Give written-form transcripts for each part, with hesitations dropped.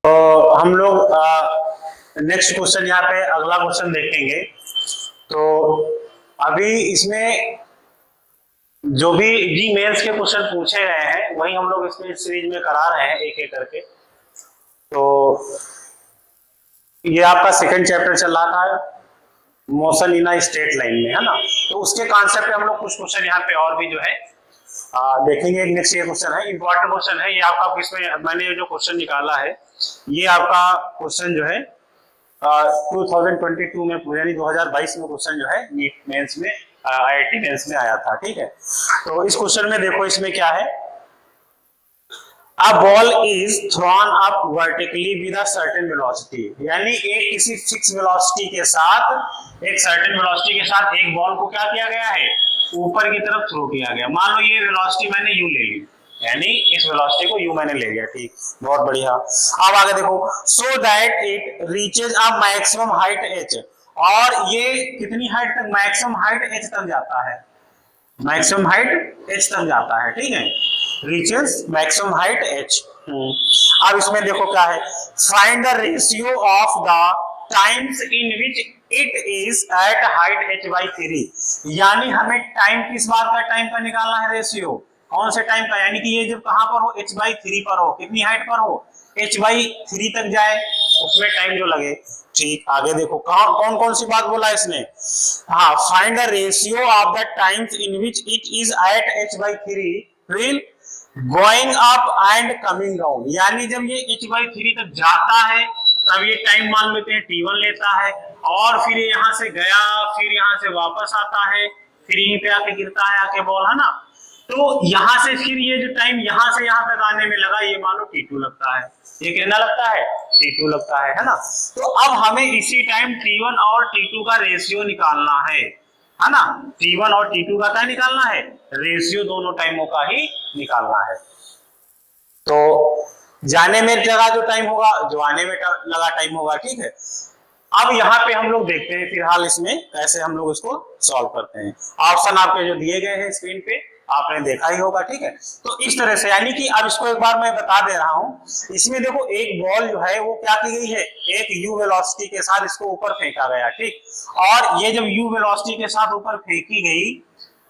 तो हम लोग नेक्स्ट क्वेश्चन यहाँ पे अगला क्वेश्चन देखेंगे। तो अभी इसमें जो भी जी मेंस के क्वेश्चन पूछे गए हैं वही हम लोग इसमें सीरीज में करा रहे हैं एक एक करके। तो ये आपका सेकंड चैप्टर चल रहा था motion in a straight line में, है ना। तो उसके कॉन्सेप्ट पे हम लोग कुछ क्वेश्चन यहाँ पे और भी जो है देखेंगे। नेक्स्ट ये क्वेश्चन है, इंपॉर्टेंट क्वेश्चन है ये आपका। इसमें मैंने जो क्वेश्चन निकाला है ये आपका क्वेश्चन जो है 2022 में यानी 2022 में क्वेश्चन जो है नीट मेंस में आईआईटी मेंस में आया था, ठीक है। तो इस क्वेश्चन में देखो इसमें क्या है, a ball is throne up vertically with a certain velocity, यानी एक किसी फिक्स वेलोसिटी के साथ एक सर्टेन वेलोसिटी के साथ एक बॉल को क्या किया गया है, ऊपर की तरफ थ्रो किया गया। मान लो ये वेलोसिटी मैंने यू ले ली, यानी इस वेलोसिटी को यू मैंने ले लिया, ठीक, बहुत बढ़िया। अब आगे देखो, so that it reaches a maximum height H, और ये कितनी हाइट तक, मैक्सिमम हाइट एच तक जाता है, मैक्सिमम हाइट एच तक जाता है, ठीक है, रीचेज मैक्सिमम हाइट एच। अब इसमें देखो क्या है, find the ratio of the times in which it is at height h by 3, यानी हमें टाइम किस बात का, टाइम का निकालना है रेशियो, कौन से टाइम का, यानी कि ये जब कहां पर हो, h by 3 पर हो, कितनी हाइट पर हो, h by 3 तक जाए, उसमें टाइम जो लगे, ठीक। आगे देखो कौन कौन सी बात बोला इसने, हाँ, find the ratio of the times in which it is at h by 3 will going up and coming down, यानी जब ये h by 3 तक जाता है तब ये टाइम मान लेते हैं t1 लेता है, और फिर यहाँ से गया, फिर यहाँ से वापस आता है, फिर यहीं पे आके गिरता है आके बॉल, है ना। तो यहाँ से फिर ये जो टाइम यहाँ से यहाँ तक आने में लगा, ये मानो t2 लगता है, ये कितना लगता है, t2 लगता है ना। तो अब हमें इसी टाइम t1 और t2 का रेशियो निकालना है ना। t1 और t2 का क्या निकालना है, रेशियो दोनों टाइमों का ही निकालना है। तो जाने में लगा जो टाइम होगा, जो आने में लगा टाइम होगा, ठीक है। अब यहाँ पे हम लोग देखते हैं फिलहाल इसमें कैसे हम लोग इसको सॉल्व करते हैं। ऑप्शन आपके जो दिए गए हैं स्क्रीन पे आपने देखा ही होगा, ठीक है। तो इस तरह से, यानी कि अब इसको एक बार मैं बता दे रहा हूं, इसमें देखो एक बॉल जो है वो क्या की गई है, एक यू वेलोसिटी के साथ इसको ऊपर फेंका गया, ठीक। और ये जब यू वेलोसिटी के साथ ऊपर फेंकी गई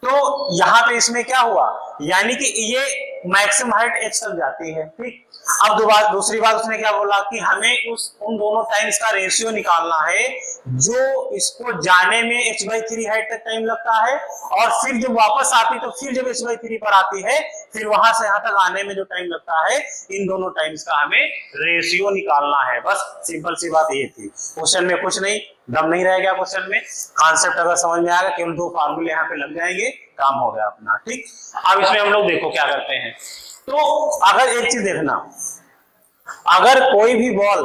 तो यहाँ पे इसमें क्या हुआ, यानी कि ये मैक्सिमम हाइट एच तक जाती है, ठीक। अब दूसरी बात उसने क्या बोला कि हमें उन दोनों टाइम्स का रेशियो निकालना है, जो इसको जाने में h by 3 हाइट तक टाइम लगता है, और फिर जब वापस आती तो फिर जब h by 3 पर आती है, फिर वहां से यहाँ तक आने में जो टाइम लगता है, इन दोनों टाइम्स का हमें रेशियो निकालना है। बस सिंपल सी बात ये थी, क्वेश्चन में कुछ नहीं, दम नहीं रह गया क्वेश्चन में, कॉन्सेप्ट अगर समझ में आएगा, केवल दो फार्मूले यहाँ पे लग जाएंगे, काम हो गया अपना, ठीक। अब इसमें हम लोग देखो क्या करते हैं। तो अगर एक चीज देखना, अगर कोई भी बॉल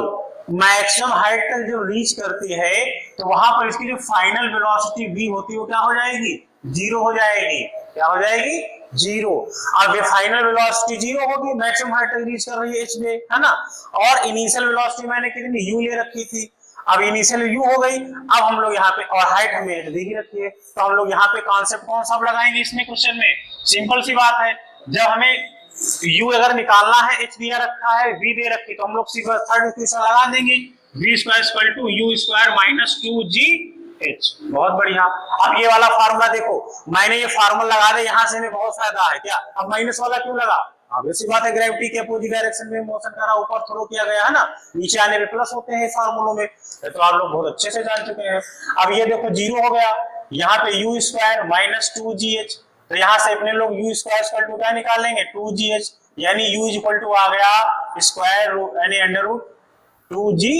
मैक्सिमम हाइट तक जो रीच करती है तो वहां पर इसकी जो फाइनल वेलोसिटी v होती है वो क्या हो जाएगी, जीरो हो जाएगी, क्या हो जाएगी, जीरो। अब ये फाइनल वेलोसिटी जीरो होगी, मैक्सिमम हाइट तक रीच कर रही है h में, है ना। और इनिशियल वेलोसिटी मैंने कितनी u ले रखी थी, अब इनिशियल u हो गई। अब हम लोग यहाँ पे, और हाइट हमें h दी रखी है, तो हम लोग यहाँ पे कॉन्सेप्ट कौन सा लगाएंगे इसमें क्वेश्चन में, सिंपल सी बात है, जब हमें u अगर निकालना है, h दिया रखा है, v दे रखी, तो हम लोग सीधा थर्ड इक्वेशन लगा देंगे, v square equal to u square minus 2gh। बहुत बढ़िया। अब ये वाला फार्मूला देखो, मैंने ये फार्मूला लगा दे, यहाँ से हमें बहुत फायदा है क्या, अब माइनस वाला क्यों लगा, ऑब्वियस बात है, ग्रेविटी के अपोजिट डायरेक्शन में मोशन करा, ऊपर थ्रो किया गया, है ना, नीचे आने पे प्लस होते हैं फार्मूलों में, तो आप लोग बहुत अच्छे से जान चुके हैं। अब ये देखो जीरो हो गया, यहाँ पे u स्क्वायर माइनस 2gh, तो यहाँ से अपने लोग u स्क्वायर इक्वल टू क्या निकालेंगे, 2gh, यानी u इक्वल टू आ गया स्क्वायर रूट यानी under root 2gh।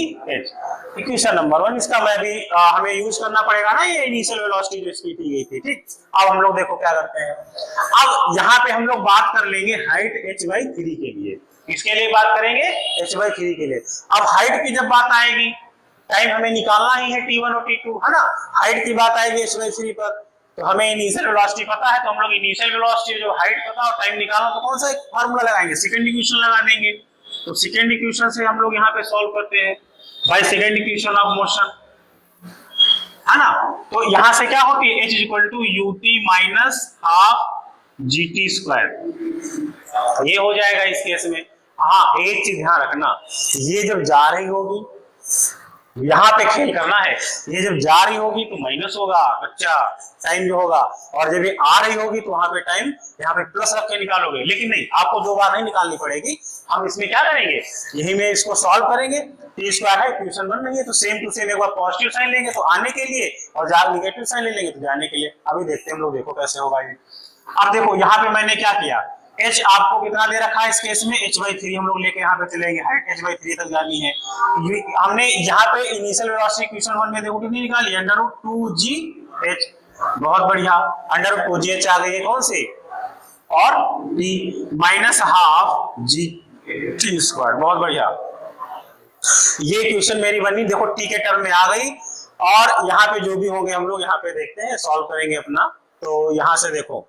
Equation number 1 इसका मैं भी हमें यूज करना पड़ेगा ना, ये इनिशियल वेलोसिटी जो इसकी दी गई थी, ठीक। अब हम लोग देखो क्या करते हैं, अब यहाँ पे हम लोग बात कर लेंगे हाइट h by 3 के लिए, किसके लिए बात करेंगे, h by 3 के लिए। अब हाइट की जब बात आएगी, टाइम हमें निकालना ही है t1 और t2, है ना, हाइट की बात आएगी h by 3 पर, तो हमें इनिशियल वेलोसिटी पता है, तो हम लोग इनिशियल वेलोसिटी जो हाइट पता और टाइम निकालना, तो कौन सा फार्मूला लगाएंगे, सेकंड इक्वेशन लगा देंगे। तो सेकंड इक्वेशन से हम लोग यहाँ पे सॉल्व करते हैं by second equation of motion, है ना। तो यहाँ से क्या होती है, h equal to ut minus half gt square, ये हो जाएगा इस केस में। हाँ एक चीज ध्यान रखना, ये जब जा रही होगी यहाँ पे खेल करना है, ये जब जा रही होगी तो माइनस होगा बच्चा टाइम जो होगा, और जब ये आ रही होगी तो वहां पे टाइम यहाँ पे प्लस रख के निकालोगे। लेकिन नहीं, आपको दो बार नहीं निकालनी पड़ेगी। हम इसमें क्या करेंगे, यही में इसको सॉल्व करेंगे। टी स्क्वायर है, इक्वेशन बन रही है, तो सेम टू सेम एक बार पॉजिटिव साइन लेंगे तो आने के लिए, और जहां नेगेटिव साइन ले लेंगे तो जाने के लिए। अभी देखते हैं हम लोग, देखो कैसे होगा ये। अब देखो यहाँ पे मैंने क्या किया, h आपको कितना दे रखा है इस केस में, h/3 हम लोग लेके यहाँ पे चलेंगे, हाइट h/3 तक जानी है। हमने यहाँ पे इनिशियल वेलोसिटी इक्वेशन 1 में देखो कितनी निकाली, √2gh। बहुत बढ़िया, √2gh आ गई है कौन सी, और t -12 g/2। बहुत बढ़िया, ये इक्वेशन मेरी बनी, देखो t के टर्म में आ गई। और यहाँ पे जो भी होंगे हम लोग यहाँ पे देखते हैं, सॉल्व करेंगे अपना। तो यहाँ से देखो,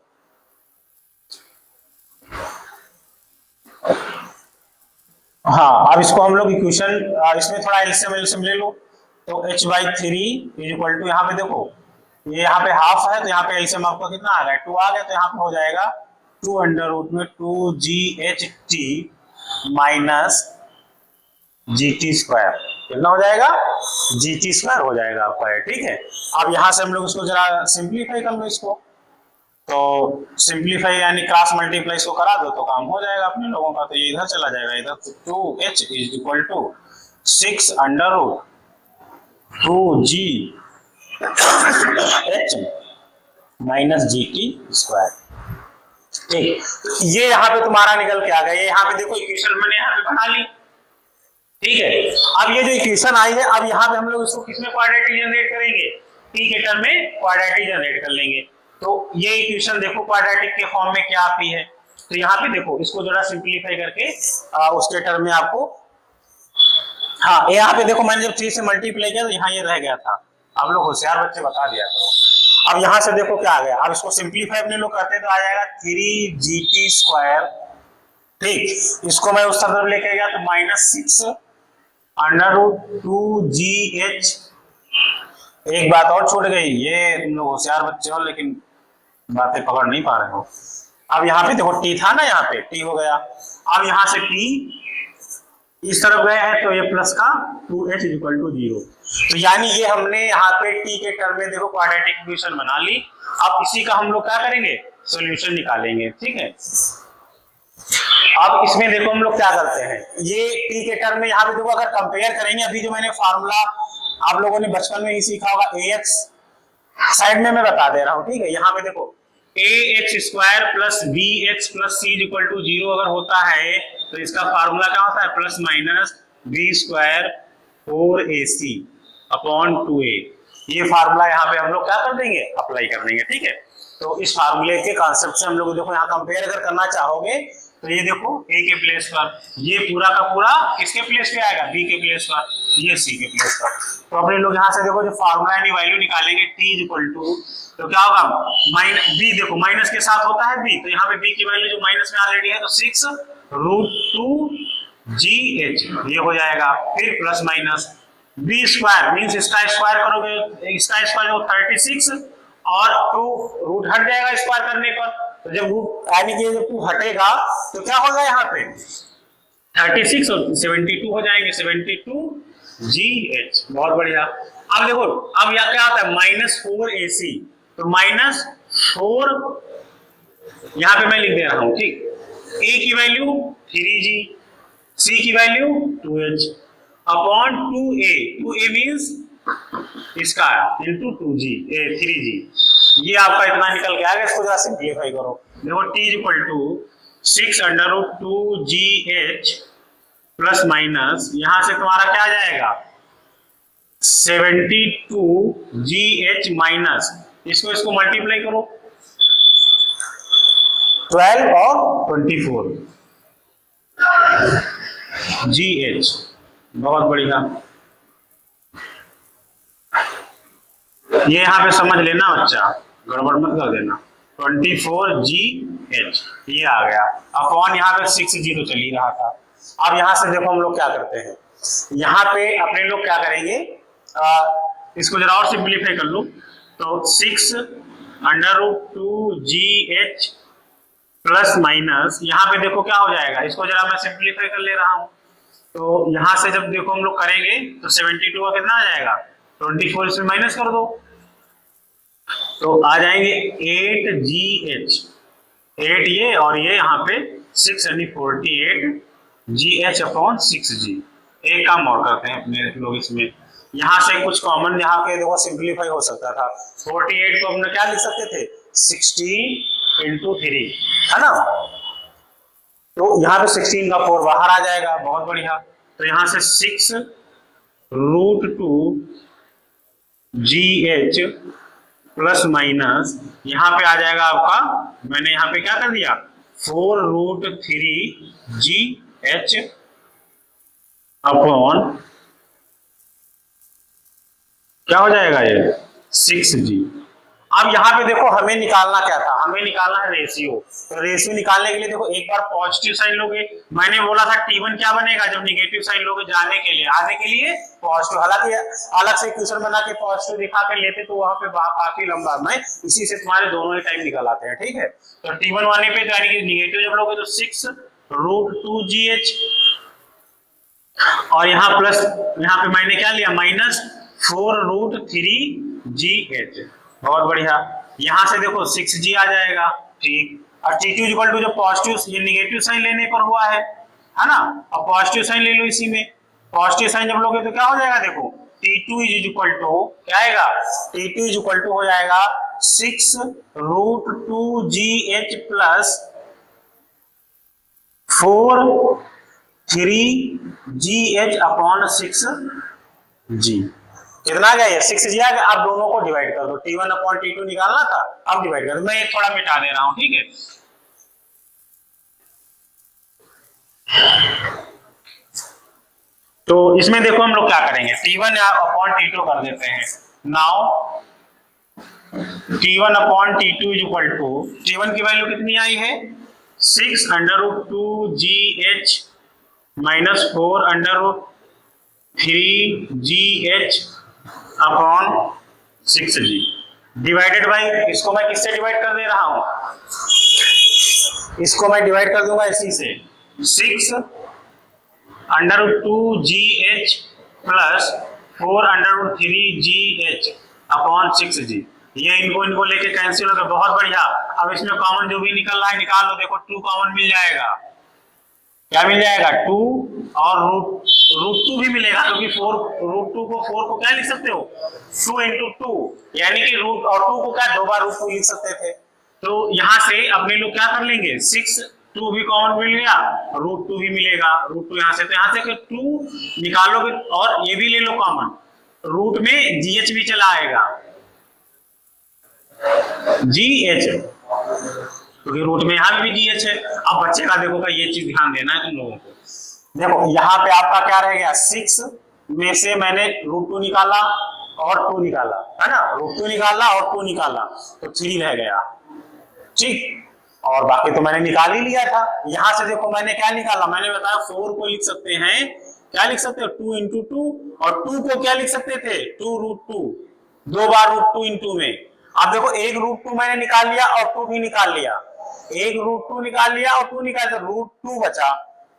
हाँ अब इसको हम लोग इक्वेशन, इसमें थोड़ा एलसीएम ले लो। तो h/3 इक्वल टू, यहाँ पे देखो ये यहाँ पे हाफ है, तो यहाँ पे एलसीएम आपको कितना आ रहा है, 2 आ गया, तो यहाँ पे हो जाएगा 2√2ght माइनस gt²। कितना हो जाएगा, gt² हो जाएगा आपका, ठीक है। अब यहाँ से हम लोग इसको जरा सिंप्लीफाई कर लो इसको। तो सिंप्लीफाई यानी क्रॉस मल्टीप्लाई इसको करा दो तो काम हो जाएगा अपने लोगों का। तो ये इधर चला जाएगा, इधर 2h is equal to 6√2gh minus gt²। ठीक, ये यहाँ पे तुम्हारा निकल के आ गया। ये यहाँ पे देखो इक्वेशन मैंने यहाँ पे बना ली, ठीक है। अब ये जो इक्वेशन आई है, अब यहाँ पे हम लोग इसको किसमें क्वाड्रेटिक जनरेट करेंगे, t के टर्म में क्वाड्रेटिक जनरेट कर लेंगे। तो ये इक्वेशन देखो क्वाड्रेटिक के फॉर्म में क्या आती है। तो यहाँ पे देखो इसको जरा सिंप्लीफाई करके उसके टर्म में आपको, हाँ यहाँ पे देखो मैंने जब 3 से मल्टीप्लाई किया तो यहाँ ये रह गया था। आप लोग होशियार बच्चे बता दिया करो। अब यहाँ से देखो क्या आ गया, अब इसको सिंप्लीफाई अपने लोग करते तो आ जाएगा 3gt²। ठीक, इसको मैं उस तरफ लेके गया तो -6√2gh। एक बात और छूट गई, ये तुम लोग होशियार बच्चे हो लेकिन बातें पकड़ नहीं पा रहे हो। अब यहाँ पे देखो t था ना, यहाँ पे t हो गया। अब यहाँ से t इस तरफ गए हैं तो ये प्लस का 2h इक्वल टू 0। तो यानी ये हमने यहाँ पे t के टर्म में देखो क्वाड्रेटिक इक्वेशन बना ली। अब इसी का हम लोग क्या करेंगे, सॉल्यूशन निकालेंगे, ठीक है। अब इसमें देखो हम लोग क्या करते हैं, ये t के टर्म में यहाँ पे देखो अगर कंपेयर करेंगे, अभी जो मैंने फार्मूला आप लोगों ने बचपन में ही सीखा होगा, ax साइड में मैं बता दे रहा हूँ, ठीक है। यहाँ पे देखो ax² plus bx plus c equal to 0 अगर होता है तो इसका फार्मूला क्या होता है, plus minus b² 4ac upon 2a। ये फार्मूला यहाँ पे हम लोग क्या कर देंगे, अप्लाई कर देंगे, ठीक है। तो इस फार्मूले के कॉन्सेप्ट से हम लोग देखो यहाँ कंपेयर अगर करना चाहोगे तो ये देखो a के प्लेस पर, ये पूरा का पूरा किसके प्लेस पे आएगा, b के प्लेस पर, ये c के प्लेस पर। तो अपने लोग यहाँ से देखो जो फार्मूला यानी वैल्यू निकालेंगे t इक्वल टू, तो क्या होगा b, देखो माइनस के साथ होता है b, तो यहाँ पे b की वैल्यू जो माइनस में ऑलरेडी है तो 6√2gh ये हो जाएगा। फिर प्लस माइनस b² मींस इसका स्क्वायर करोगे, इसका स्क्वायर हो 36 और 2 रूट हट जाएगा स्क्वायर करने पर। तो जब रूट यानी कि जब 2 हटेगा तो क्या होगा, यहाँ पे 36 और 72 हो जाएंगे, 72gh। बहुत बढ़िया। अब देखो अब यहाँ क्या आता है, -4ac, तो -4 यहाँ पे मैं लिख दे रहा हूँ, ठीक। a की वैल्यू 3g, c की value 2h upon 2a means इसका इंटू 3g। ये आपका इतना निकल के आएगा। इसको जरा सिंप्लीफाई करो, देखो t equal to 6√2gh plus minus यहाँ से तुम्हारा क्या आ जाएगा 72gh माइनस इसको मल्टीप्लाई करो 12 और 24 gh। बहुत बढ़िया, ये यहाँ पे समझ लेना बच्चा, गड़बड़ मत कर देना। 24gh ये आ गया, अपॉन यहाँ पे 6g तो चल ही रहा था। अब यहाँ से देखो हम लोग क्या करते हैं, यहाँ पे अपने लोग क्या करेंगे, इसको जरा और सिंप्लीफाई कर लो। तो 6√2gh प्लस माइनस, यहाँ पे देखो क्या हो जाएगा, इसको जरा मैं सिंप्लीफाई कर ले रहा हूँ। तो यहाँ से जब देखो हम लोग करेंगे तो 72 का कितना आ जाएगा, 24 इसमें माइनस कर दो तो आ जाएंगे 8GH, 8 ये और ये यहाँ पे 6 यानी 48GH/6G। एक काम और करते हैं अपने लोग, इसमें यहाँ से कुछ कॉमन यहाँ पे देखो सिंप्लीफाई हो सकता था। 48 को हमने क्या लिख सकते थे, 16 into 3, है ना। तो यहाँ पे 16 का 4 बाहर आ जाएगा, बहुत बढ़िया। तो यहाँ से 6√2GH प्लस माइनस यहाँ पे आ जाएगा आपका, मैंने यहाँ पे क्या कर दिया 4√3GH अपॉन क्या हो जाएगा ये 6G। अब यहाँ पे देखो हमें निकालना क्या था, हमें निकालना है रेशियो। तो रेशियो निकालने के लिए देखो एक बार पॉजिटिव साइन लोगे, मैंने बोला था T1 क्या बनेगा जब निगेटिव साइन लोगे, जाने के लिए आने के लिए पॉजिटिव। हालांकि अलग से क्वेश्चन बना के पॉजिटिव दिखा कर लेते तो वहां पे काफी लंबा, मैं इसी से तुम्हारे दोनों ही टाइम निकल आते हैं, ठीक है। तो T1 वाले पे यानी कि निगेटिव जब लोगे तो 6√2GH और यहाँ प्लस, यहाँ पे मैंने क्या लिया माइनस 4√3GH, बहुत बढ़िया। यहां से देखो 6G आ जाएगा, ठीक। और T2 इक्वल टू जो पॉजिटिव, ये निगेटिव साइन लेने पर हुआ है ना। अब पॉजिटिव साइन ले लो इसी में, पॉजिटिव साइन जब लोगे तो क्या हो जाएगा, देखो T2 इक्वल टू क्या आएगा, T2 इक्वल टू हो जाएगा 6√2GH प्लस 4/3GH/6G। कितना आ गया ये 6G आ गया। आप दोनों को डिवाइड कर दो, T1/T2 निकालना था, अब डिवाइड कर दो। मैं एक थोड़ा मिटा दे रहा हूं, ठीक है। तो इसमें देखो हम लोग क्या करेंगे, T1/T2 कर देते हैं। Now T1/T2 equal to, T1 की वैल्यू कितनी आई है 6√2GH minus 4√3GH upon 6G divided by, इसको मैं किससे डिवाइड कर दे रहा हूं, इसको मैं डिवाइड कर दूंगा इसी से, 6√2GH plus 4√3GH upon 6G। ये इनको लेके कैंसिल हो गया, बहुत बढ़िया। अब इसमें कॉमन जो भी निकल रहा है निकाल लो, देखो 2 कॉमन मिल जाएगा, क्या मिल जाएगा 2 और √2 भी मिलेगा, क्योंकि 4√2 को 4 को क्या लिख सकते हो 2 into 2, यानी कि रूट और 2 को क्या 2 बार √2 लिख सकते थे। तो यहाँ से अपने लोग क्या कर लेंगे, 6 भी कॉमन मिल गया, √2 भी मिलेगा, √2 यहाँ से, तो यहाँ से 2 निकालोगे और ये भी ले लो कॉमन, रूट में GH भी चला आएगा, GH, क्योंकि रूट में यहाँ भी GH है। अब बच्चे का देखो का ये चीज ध्यान देना है तुम लोगों को। देखो यहाँ पे आपका क्या रह गया, 6 में से मैंने √2 निकाला और 2 निकाला, है ना, √2 निकाला और 2 निकाला तो 3 रह गया, ठीक। और बाकी तो मैंने निकाल ही लिया था। यहाँ से देखो मैंने क्या निकाला, मैंने बताया 4 को लिख सकते हैं, क्या लिख सकते हो 2 into 2, और 2 को क्या लिख सकते थे 2√2, 2 बार √2 into में। अब देखो एक √2 मैंने निकाल लिया और 2 भी निकाल लिया, एक √2 निकाल लिया और 2 निकाल दिया, √2 बचा,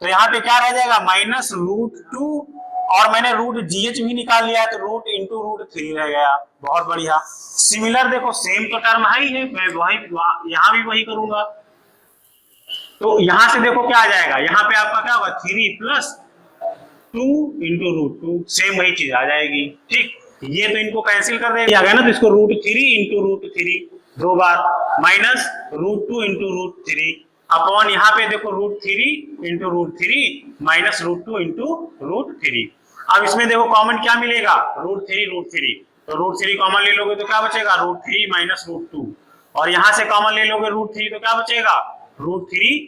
तो यहाँ पे क्या रह जाएगा माइनस √2, और मैंने √GH भी निकाल लिया तो रूट इंटू √3 रह गया, बहुत बढ़िया। सिमिलर देखो सेम तो टर्म है ही है, मैं वही यहाँ भी वही करूंगा। तो यहाँ से देखो क्या आ जाएगा, यहाँ पे आपका क्या होगा 3 प्लस 2 into √2, सेम वही चीज आ जाएगी, ठीक। ये तो इनको कैंसिल कर देगा ना, तो इसको √3 into √3 2 बार माइनस √2 into √3 अपॉन यहाँ पे देखो √3 into √3 माइनस √2 into √3। अब इसमें देखो कॉमन क्या मिलेगा √3, तो √3 कॉमन ले लोगे तो क्या बचेगा √3 माइनस √2, और यहाँ से कॉमन ले लोगे √3 तो क्या बचेगा √3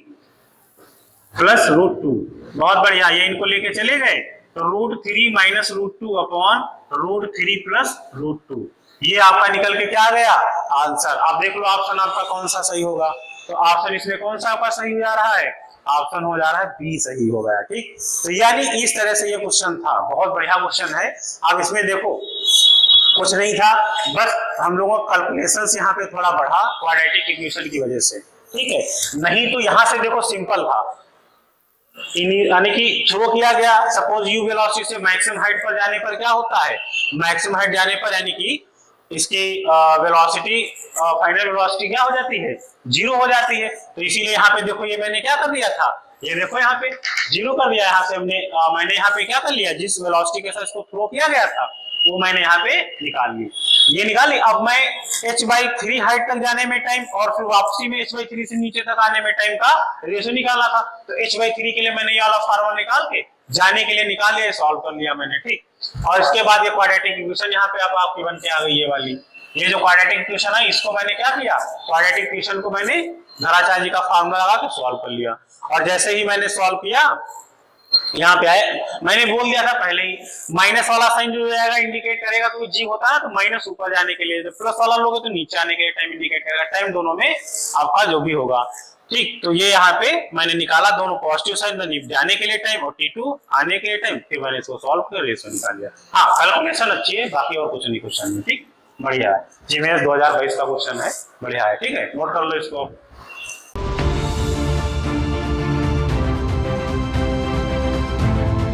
प्लस √2, बहुत बढ़िया। ये इनको लेके चले गए तो √3 माइनस √2 अपॉन √3 प्लस √2, ये आपका निकल के क्या आ गया आंसर। अब देख लो ऑप्शन आपका कौन सा सही होगा, तो ऑप्शन इसमें कौन सा आपका सही हो जा रहा है, ऑप्शन हो जा रहा है बी सही हो गया, ठीक। तो यानी इस तरह से ये क्वेश्चन था, बहुत बढ़िया क्वेश्चन है। अब इसमें देखो कुछ नहीं था, बस हम लोगों का कैलकुलेशंस यहाँ पे थोड़ा बढ़ा क्वाड्रेटिक इक्वेशन की वजह से, ठीक है, नहीं तो यहां से देखो सिंपल था, यानी कि थ्रो किया गया, सपोज यू वेलोसिटी से मैक्सिमम हाइट पर जाने पर क्या होता है, मैक्सिमम हाइट जाने पर यानी कि इसकी वेलोसिटी, फाइनल वेलोसिटी क्या हो जाती है, जीरो हो जाती है। तो इसीलिए यहाँ पे देखो ये मैंने क्या कर दिया था, ये देखो यहाँ पे जीरो कर दिया, यहाँ से हमने मैंने यहाँ पे क्या कर लिया, जिस वेलोसिटी के साथ इसको थ्रो किया गया था वो मैंने यहाँ पे निकाल ली, ये निकाली। अब मैं h/3 हाइट तक जाने में टाइम और फिर वापसी में h/3 से नीचे तक आने में टाइम का रेशो निकाला था, तो h/3 के लिए मैंने ये वाला फार्मूला निकाल के जाने के लिए निकाल लिया, सॉल्व कर लिया मैंने, ठीक। और इसके बाद ये क्वाड्रेटिक इक्वेशन यहाँ पे अब आपकी बन के आ गई, ये वाली, ये जो क्वाड्रेटिक इक्वेशन है इसको मैंने क्या किया, क्वाड्रेटिक इक्वेशन को मैंने घराचार्य जी का फार्मूला लगा के सॉल्व कर लिया। और जैसे ही मैंने सॉल्व किया यहाँ पे आए, मैंने बोल दिया था पहले ही, माइनस वाला साइन जो जाएगा इंडिकेट करेगा, क्योंकि जी होता है तो माइनस ऊपर जाने के लिए, जब प्लस वाला लोगे तो नीचे आने के लिए टाइम इंडिकेट करेगा, टाइम दोनों में आपका जो भी होगा, ठीक। तो ये यहाँ पे मैंने निकाला दोनों पॉजिटिव साइन, जाने के लिए टाइम और T2 आने के लिए टाइम, फिर मैंने इसको सॉल्व कर रेशो निकाल लिया। हाँ, कैलकुलेशन अच्छी है, बाकी और कुछ नहीं क्वेश्चन में, ठीक, बढ़िया है। जीमेस 2022 का क्वेश्चन है, बढ़िया है, ठीक है, नोट कर लो इसको।